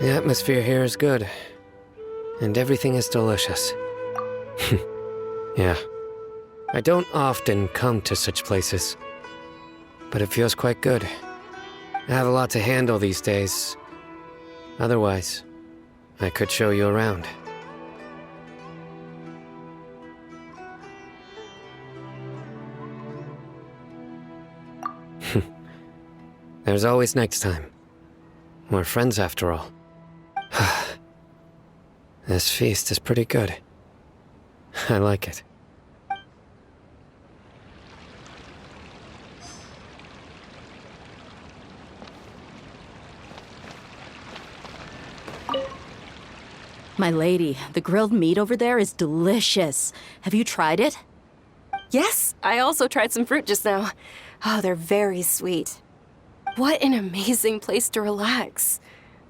The atmosphere here is good, and everything is delicious. Yeah. I don't often come to such places, but it feels quite good. I have a lot to handle these days. Otherwise, I could show you around. There's always next time. We're friends after all. This feast is pretty good. I like it. My lady, the grilled meat over there is delicious. Have you tried it? Yes, I also tried some fruit just now. Oh, they're very sweet. What an amazing place to relax.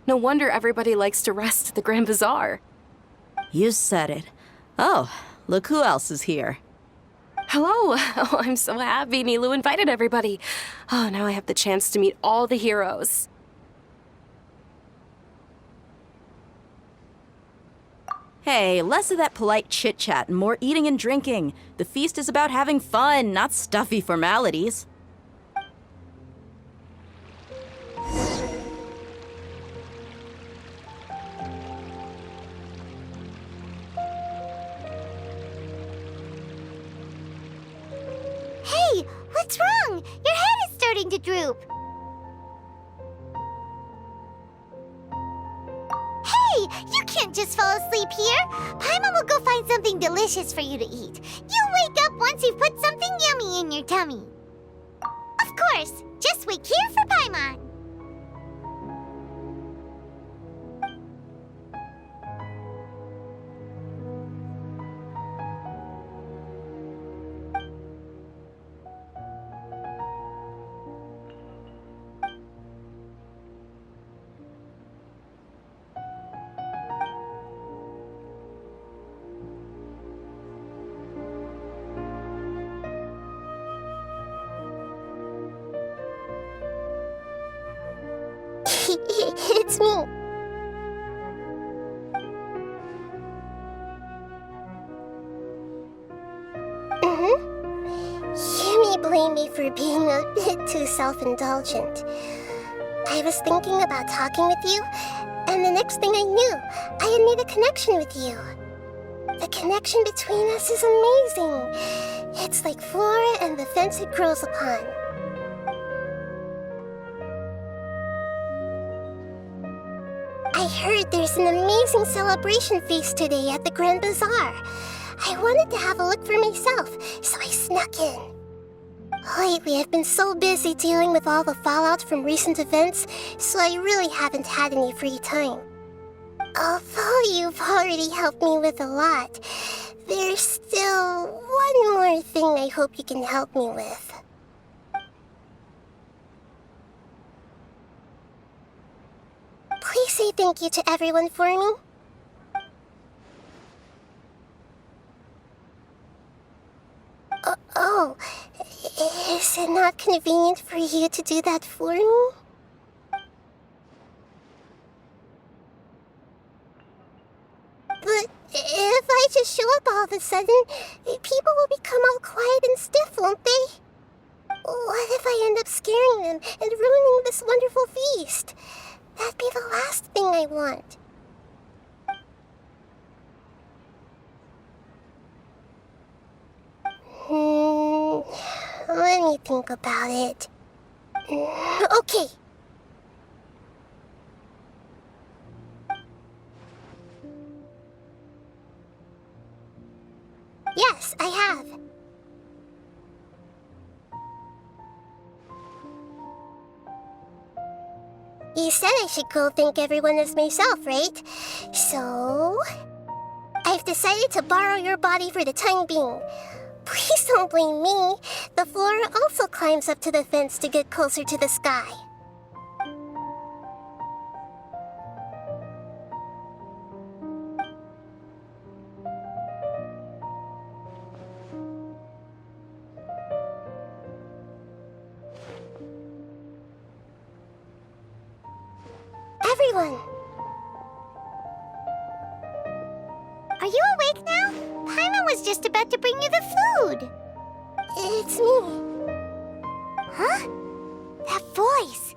No wonder everybody likes to rest at the Grand Bazaar. You said it. Oh, look who else is here. Hello. Oh, I'm so happy Nilu invited everybody. Oh, now I have the chance to meet all the heroes. Hey, less of that polite chit-chat and more eating and drinking. The feast is about having fun, not stuffy formalities. Hey, what's wrong? Your head is starting to droop. Hey, you can't just fall asleep here. Paimon will go find something delicious for you to eat. You'll wake up once you've put something yummy in your tummy. Of course, just wait here for Paimon. It's me. You may blame me for being a bit too self-indulgent. I was thinking about talking with you, and the next thing I knew, I had made a connection with you. The connection between us is amazing. It's like flora and the fence it grows upon. I heard there's an amazing celebration feast today at the Grand Bazaar. I wanted to have a look for myself, so I snuck in. Lately, I've been so busy dealing with all the fallout from recent events, so I really haven't had any free time. Although you've already helped me with a lot, there's still one more thing I hope you can help me with. Please say thank you to everyone for me. Oh, is it not convenient for you to do that for me? But if I just show up all of a sudden, people will become all quiet and stiff, won't they? What if I end up scaring them and ruining this wonderful feast? That'd be the last thing I want. Let me think about it. Okay. Yes, I have. You said I should go thank everyone as myself, right? So... I've decided to borrow your body for the time being. Please don't blame me. The flora also climbs up to the fence to get closer to the sky. Everyone, you awake now? Paimon was just about to bring you the food. It's me. Huh? That voice.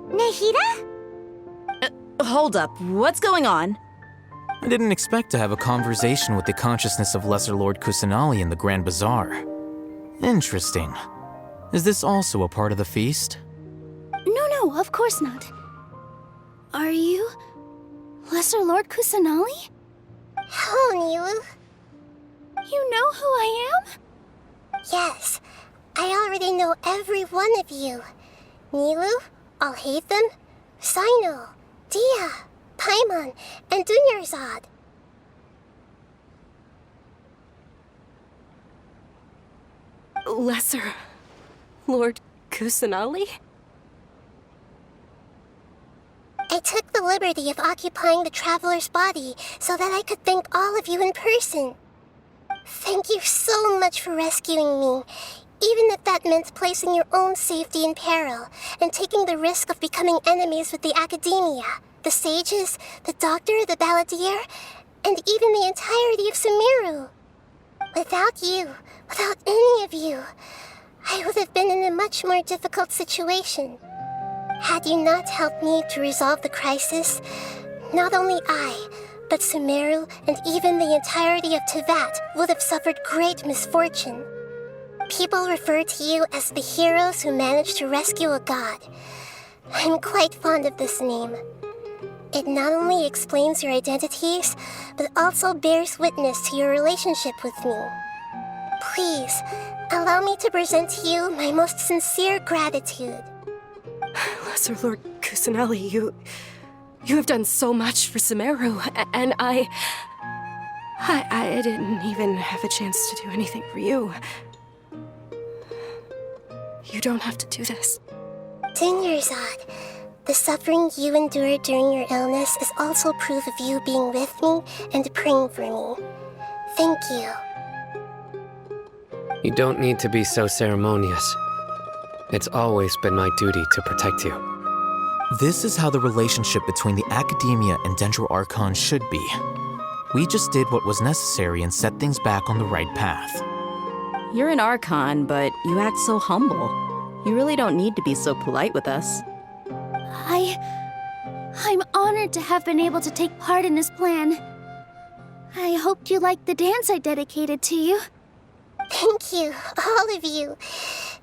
Nahida? Hold up, what's going on? I didn't expect to have a conversation with the consciousness of Lesser Lord Kusanali in the Grand Bazaar. Interesting. Is this also a part of the feast? No, of course not. Are you Lesser Lord Kusanali? Hello, Nilu. You know who I am? Yes, I already know every one of you. Nilu, Alhaitham, Sino, Dia, Paimon, and Dunyarzad. Lesser Lord Kusanali? I took the liberty of occupying the traveler's body so that I could thank all of you in person. Thank you so much for rescuing me, even if that meant placing your own safety in peril and taking the risk of becoming enemies with the academia, the sages, the doctor, the balladeer, and even the entirety of Sumeru. Without you, without any of you, I would have been in a much more difficult situation. Had you not helped me to resolve the crisis, not only I, but Sumeru and even the entirety of Tevat would have suffered great misfortune. People refer to you as the heroes who managed to rescue a god. I'm quite fond of this name. It not only explains your identities, but also bears witness to your relationship with me. Please, allow me to present to you my most sincere gratitude. Lesser Lord Kusanali, you have done so much for Sumeru, and I didn't even have a chance to do anything for you. You don't have to do this. Dunyarzad, the suffering you endured during your illness is also proof of you being with me and praying for me. Thank you. You don't need to be so ceremonious. It's always been my duty to protect you. This is how the relationship between the Academia and Dendro Archon should be. We just did what was necessary and set things back on the right path. You're an Archon, but you act so humble. You really don't need to be so polite with us. I'm honored to have been able to take part in this plan. I hoped you liked the dance I dedicated to you. Thank you, all of you.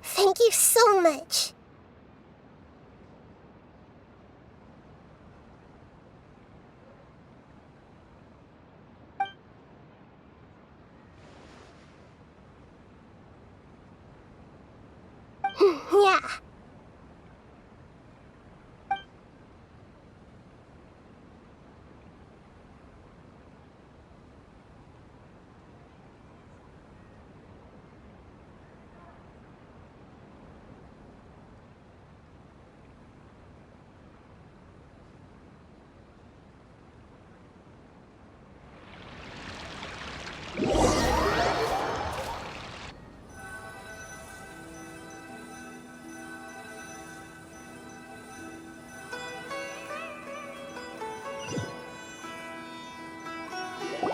Thank you so much. Yeah.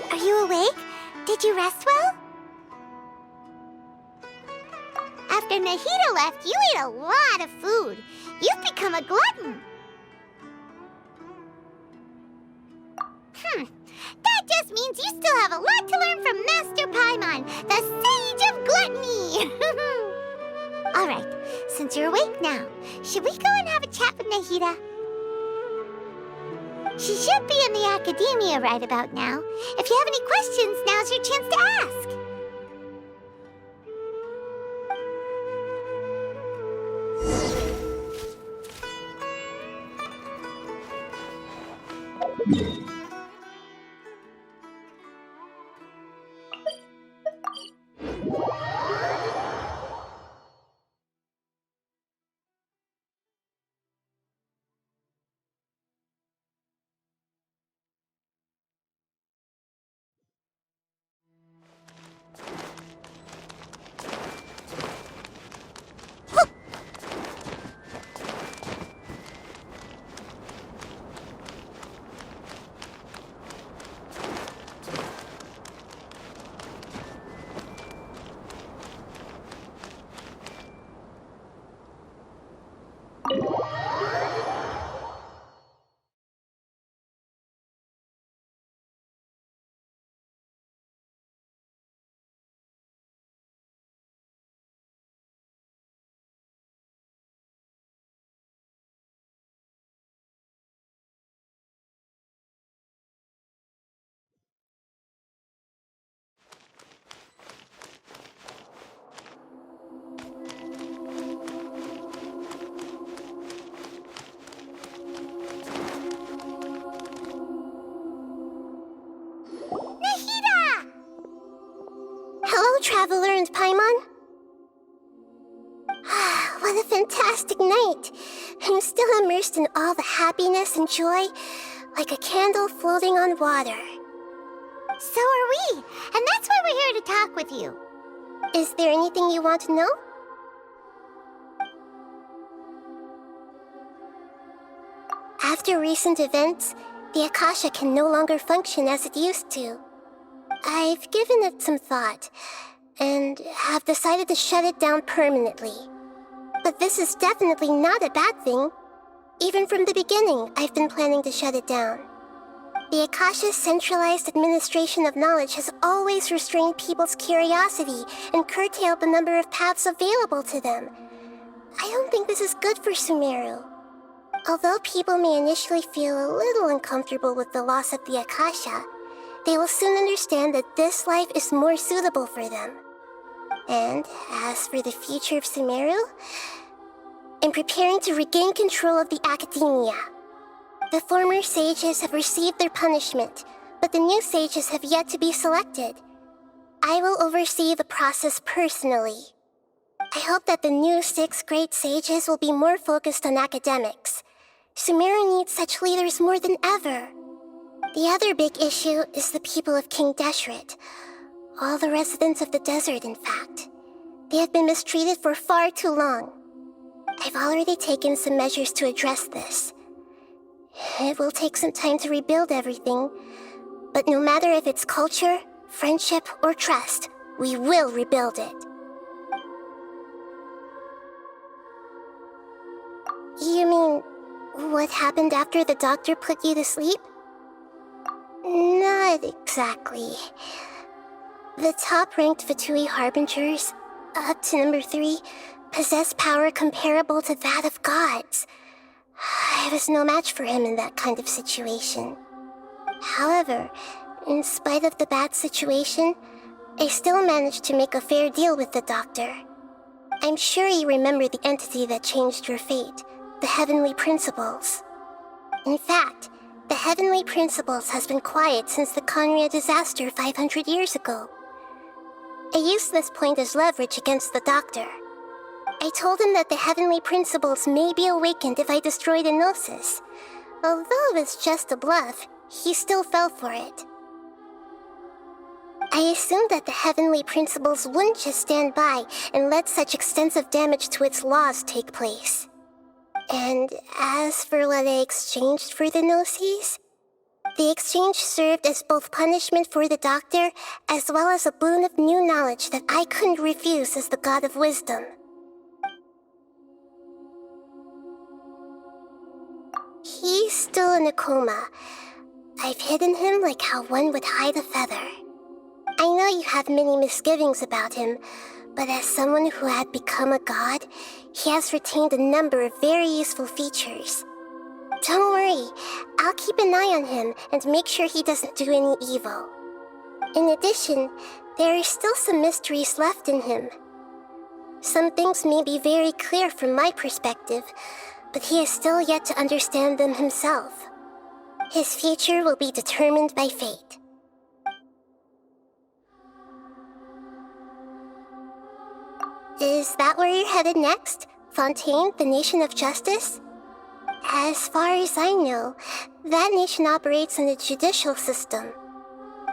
Are you awake? Did you rest well? After Nahida left, you ate a lot of food. You've become a glutton. That just means you still have a lot to learn from Master Paimon, the Sage of Gluttony. All right, since you're awake now, should we go and have a chat with Nahida? She should be in the academia right about now. If you have any questions, now's your chance to ask. traveler and Paimon? What a fantastic night! I'm still immersed in all the happiness and joy, like a candle floating on water. So are we, and that's why we're here to talk with you. Is there anything you want to know? After recent events, the Akasha can no longer function as it used to. I've given it some thought, and have decided to shut it down permanently. But this is definitely not a bad thing. Even from the beginning, I've been planning to shut it down. The Akasha's centralized administration of knowledge has always restrained people's curiosity and curtailed the number of paths available to them. I don't think this is good for Sumeru. Although people may initially feel a little uncomfortable with the loss of the Akasha, they will soon understand that this life is more suitable for them. And as for the future of Sumeru, I'm preparing to regain control of the academia. The former sages have received their punishment, but the new sages have yet to be selected. I will oversee the process personally. I hope that the new 6 great sages will be more focused on academics. Sumeru needs such leaders more than ever. The other big issue is the people of King Deshret. All the residents of the desert, in fact. They have been mistreated for far too long. I've already taken some measures to address this. It will take some time to rebuild everything, but no matter if it's culture, friendship, or trust, we will rebuild it. You mean, what happened after the doctor put you to sleep? Not exactly. The top-ranked Fatui Harbingers, up to number 3, possess power comparable to that of gods. I was no match for him in that kind of situation. However, in spite of the bad situation, I still managed to make a fair deal with the doctor. I'm sure you remember the entity that changed your fate, the Heavenly Principles. In fact, the Heavenly Principles has been quiet since the Conria disaster 500 years ago. I used this point as leverage against the doctor. I told him that the Heavenly Principles may be awakened if I destroy the Gnosis. Although it's just a bluff, he still fell for it. I assumed that the Heavenly Principles wouldn't just stand by and let such extensive damage to its laws take place. And as for what I exchanged for the Gnosis, the exchange served as both punishment for the doctor as well as a boon of new knowledge that I couldn't refuse as the God of Wisdom. He's still in a coma. I've hidden him like how one would hide a feather. I know you have many misgivings about him, but as someone who had become a god, he has retained a number of very useful features. Don't worry, I'll keep an eye on him and make sure he doesn't do any evil. In addition, there are still some mysteries left in him. Some things may be very clear from my perspective, but he is still yet to understand them himself. His future will be determined by fate. Is that where you're headed next? Fontaine, the Nation of Justice? As far as I know, that nation operates in a judicial system.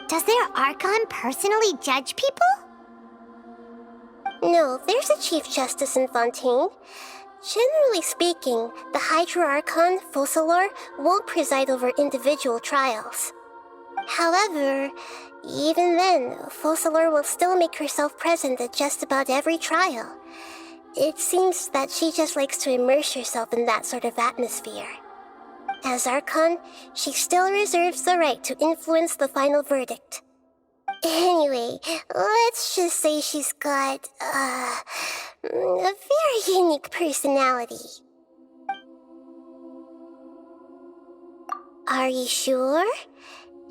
Does their Archon personally judge people? No, there's a Chief Justice in Fontaine. Generally speaking, the Hydra-Archon, Focalor, won't preside over individual trials. However, even then, Focalor will still make herself present at just about every trial. It seems that she just likes to immerse herself in that sort of atmosphere. As Archon, she still reserves the right to influence the final verdict. Anyway, let's just say she's got, a very unique personality. Are you sure?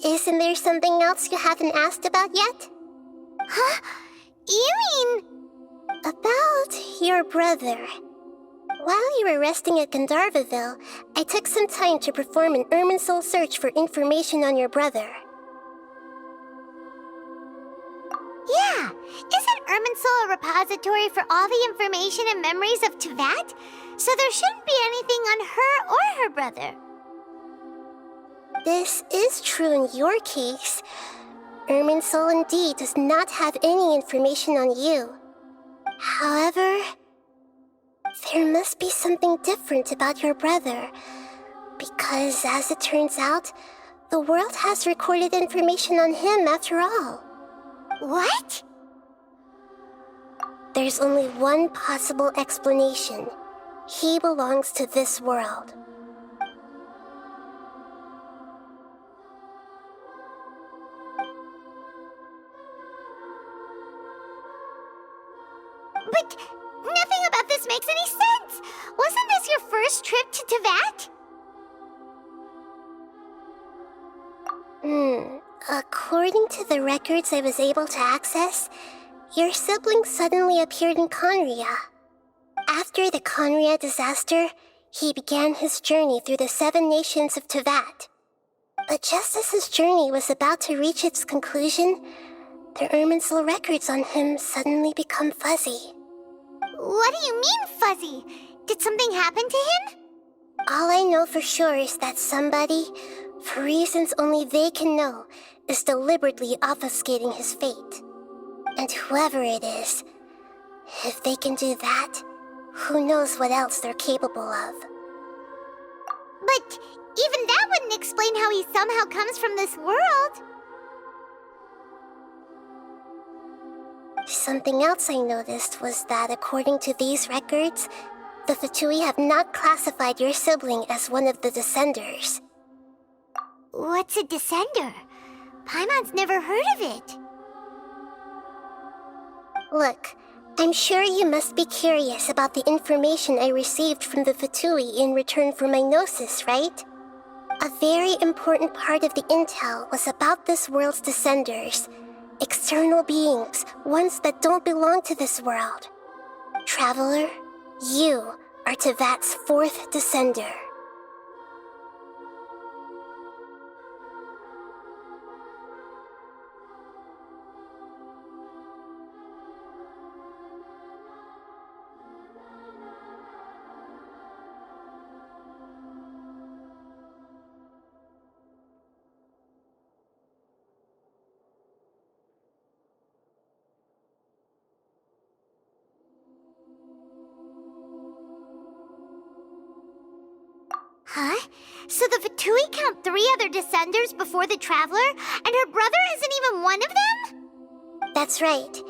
Isn't there something else you haven't asked about yet? Huh? You mean... About your brother. While you were resting at Gandharvaville, I took some time to perform an Irminsul search for information on your brother. Yeah, isn't Irminsul a repository for all the information and memories of Tevat? So there shouldn't be anything on her or her brother. This is true in your case. Irminsul indeed does not have any information on you. However, there must be something different about your brother. Because, as it turns out, the world has recorded information on him after all. What? There's only one possible explanation. He belongs to this world. But nothing about this makes any sense! Wasn't this your first trip to Tevat? According to the records I was able to access, your sibling suddenly appeared in Conria. After the Conria disaster, he began his journey through the 7 nations of Tevat. But just as his journey was about to reach its conclusion, the Irminsul records on him suddenly become fuzzy. What do you mean, fuzzy? Did something happen to him? All I know for sure is that somebody, for reasons only they can know, is deliberately obfuscating his fate. And whoever it is, if they can do that, who knows what else they're capable of. But even that wouldn't explain how he somehow comes from this world. Something else I noticed was that according to these records, the Fatui have not classified your sibling as one of the Descenders. What's a descender? Paimon's never heard of it. Look, I'm sure you must be curious about the information I received from the Fatui in return for my gnosis, right? A very important part of the intel was about this world's Descenders. External beings, ones that don't belong to this world. Traveler, you are Tevat's 4th Descender. Huh? So the Fatui count 3 other Descenders before the Traveler, and her brother isn't even one of them? That's right.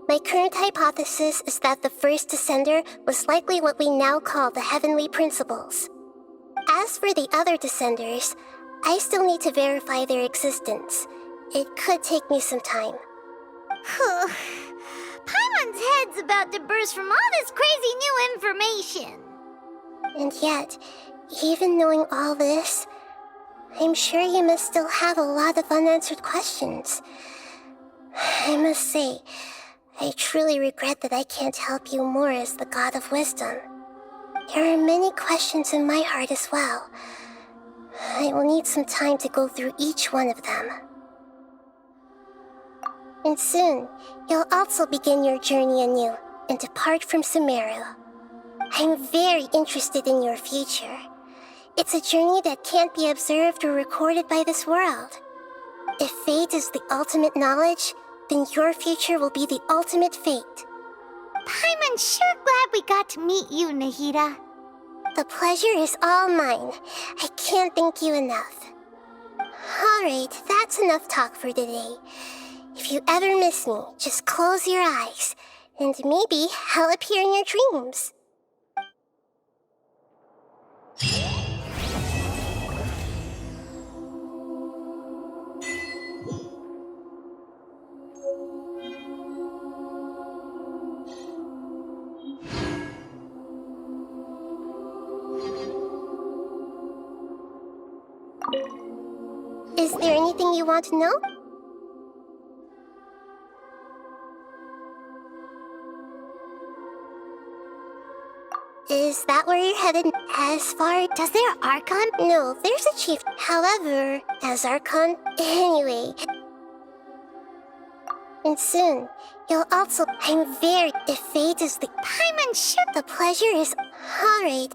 My current hypothesis is that the first Descender was likely what we now call the Heavenly Principles. As for the other Descenders, I still need to verify their existence. It could take me some time. Paimon's head's about to burst from all this crazy new information. And yet, even knowing all this, I'm sure you must still have a lot of unanswered questions. I must say, I truly regret that I can't help you more as the God of Wisdom. There are many questions in my heart as well. I will need some time to go through each one of them. And soon, you'll also begin your journey anew and depart from Sumeru. I'm very interested in your future. It's a journey that can't be observed or recorded by this world. If fate is the ultimate knowledge, then your future will be the ultimate fate. Paimon's sure glad we got to meet you, Nahida. The pleasure is all mine. I can't thank you enough. Alright, that's enough talk for today. If you ever miss me, just close your eyes, and maybe I'll appear in your dreams. Is there anything you want to know? Is that where you're headed? As far... Does their Archon? No, there's a chief. However, as Archon... Anyway... And soon, you'll also... I'm very... If fate is the... I'm unsure. The pleasure is... Alright,